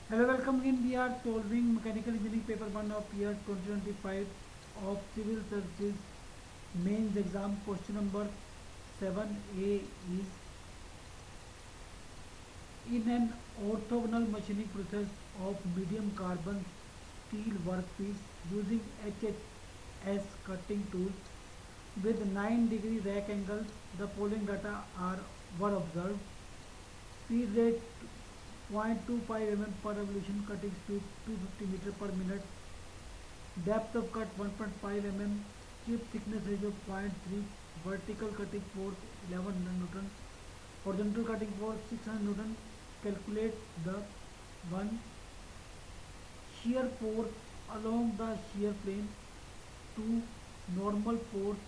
Hello, welcome again. We are solving mechanical engineering paper 1 of year 2025 of civil services mains exam. Question number 7A is in an orthogonal machining process of medium carbon steel workpiece using HHS cutting tools with 9-degree rack angles, the following data were observed. Feed rate 0.25 mm per revolution, cutting speed 250 meter per minute, depth of cut 1.5 mm, chip thickness ratio 0.3, vertical cutting force 1100 Newton, horizontal cutting force 600 Newton. Calculate the 1 shear force along the shear plane, 2 normal force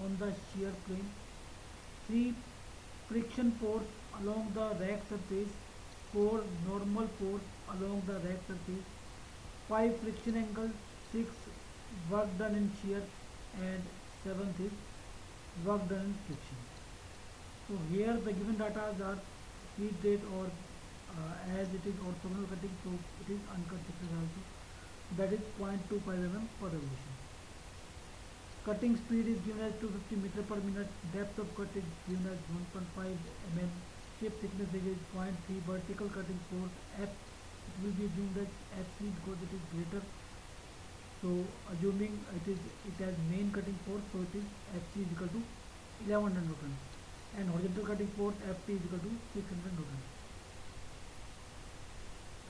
on the shear plane, 3 friction force along the rack surface, 4 normal force along the rack surface, 5 friction angle, 6 work done in shear, and 7th is work done in friction. So here the given data are feed rate or as it is orthogonal cutting, so it is uncut thickness also, that is 0.25 mm per revolution. Cutting speed is given as 250 meter per minute, depth of cut is given as 1.5 mm, chip thickness is zero point 0.3, vertical cutting force F, it will be assumed as FC because it is greater. So assuming it has main cutting force, so it is FC is equal to 1100 Newton, and horizontal cutting force FT is equal to 600 Newton.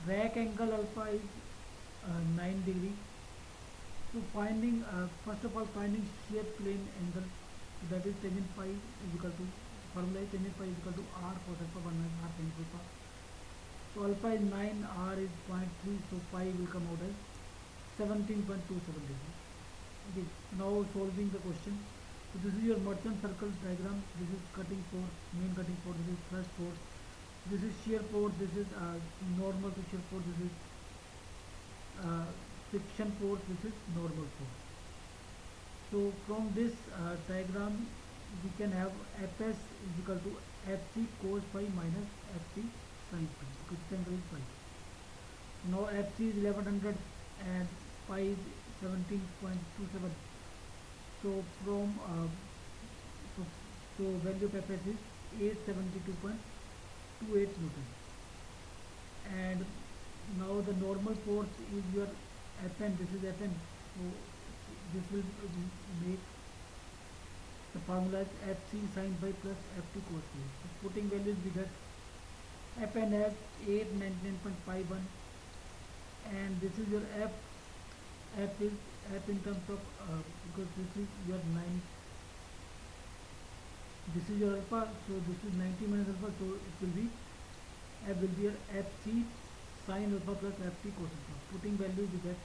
Rack angle alpha is 9 degree. So finding first of all finding shear plane angle, so that is tangent phi is equal to, formula is tangent phi is equal to r cos alpha 1 minus r sin alpha. So alpha is 9, r is 0.3, so phi will come out as 17.27 degree. Okay, now solving the question. So this is your merchant circle diagram. This is cutting force, main cutting force. This is thrust force. This is shear force. This is normal to shear force. This is uh, friction force. This is normal force. So from this diagram, we can have Fs is equal to Fc cos phi minus Ft sin phi, because this angle is phi. Now Fc is 1100 and phi is 17.27. So from so, so value of Fs is 872.28 Newton. And now the normal force is your Fn. This is Fn. So this will make the formula is Fc sin phi plus Ft cos phi. So putting values we get Fn as 899.51, and this is your F. F is F in terms of because this is your 9, this is your alpha, so this is 90 minus alpha, so it will be F will be your Fc sin alpha plus Ft cos alpha. Putting value we get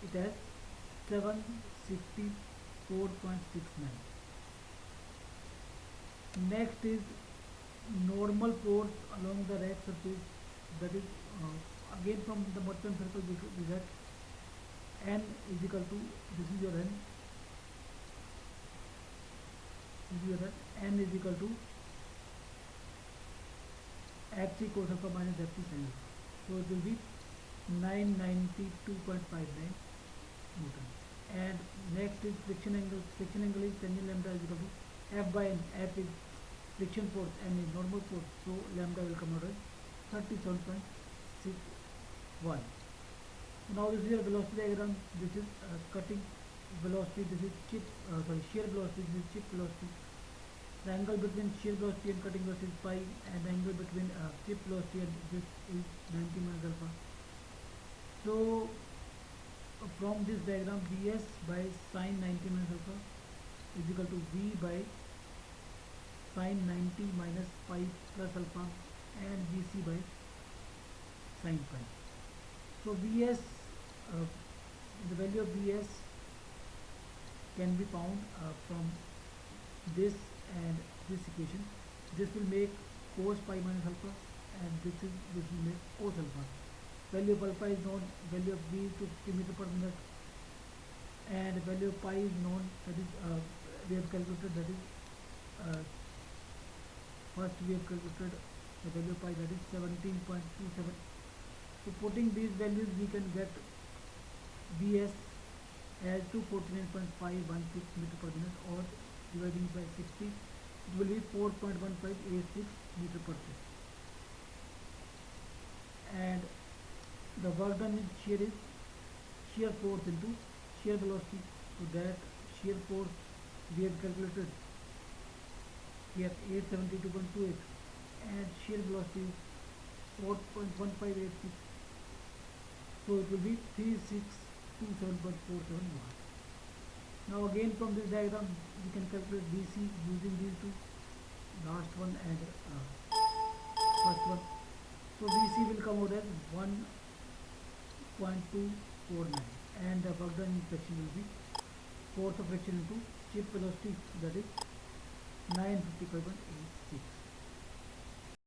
it as 764.69. Next is normal force along the rack surface, that is again from the merchant circle we get N is equal to, this is your N, this is your N, N is equal to Fc cos alpha minus Ft sin alpha. So it will be 992.59 Newton. And next is friction angle. Friction angle is tangent lambda is equal to F by N. F is friction force, N is normal force, so lambda will come out as 37.61. Now this is your velocity diagram. This is cutting velocity. This is shear velocity. This is chip velocity. The angle between shear velocity and cutting velocity is phi, and the angle between chip velocity and this is 90 minus alpha. So from this diagram, Vs by sin 90 minus alpha is equal to V by sin 90 minus pi plus alpha, and Vc by sin pi. So Vs, the value of Vs can be found from this and this equation. This will make cos pi minus alpha, and this will make cos alpha. Value of alpha is known, value of V is 50 meter per minute, and value of pi is known, that is we have calculated, that is first we have calculated the value of pi, that is 17.27. So putting these values we can get Bs as 249.516 meter per minute, or dividing by 60 it will be 4.1586 meter per second. And the work done in shear is shear force into shear velocity. So that shear force we have calculated here 872.28, and shear velocity is 4.1586, so it will be 3627.471. Now again from this diagram we can calculate Vc using these two, last one and first one. So Vc will come out as 1.249, and the work done in fraction will be force of friction into chip velocity, that is 955.86.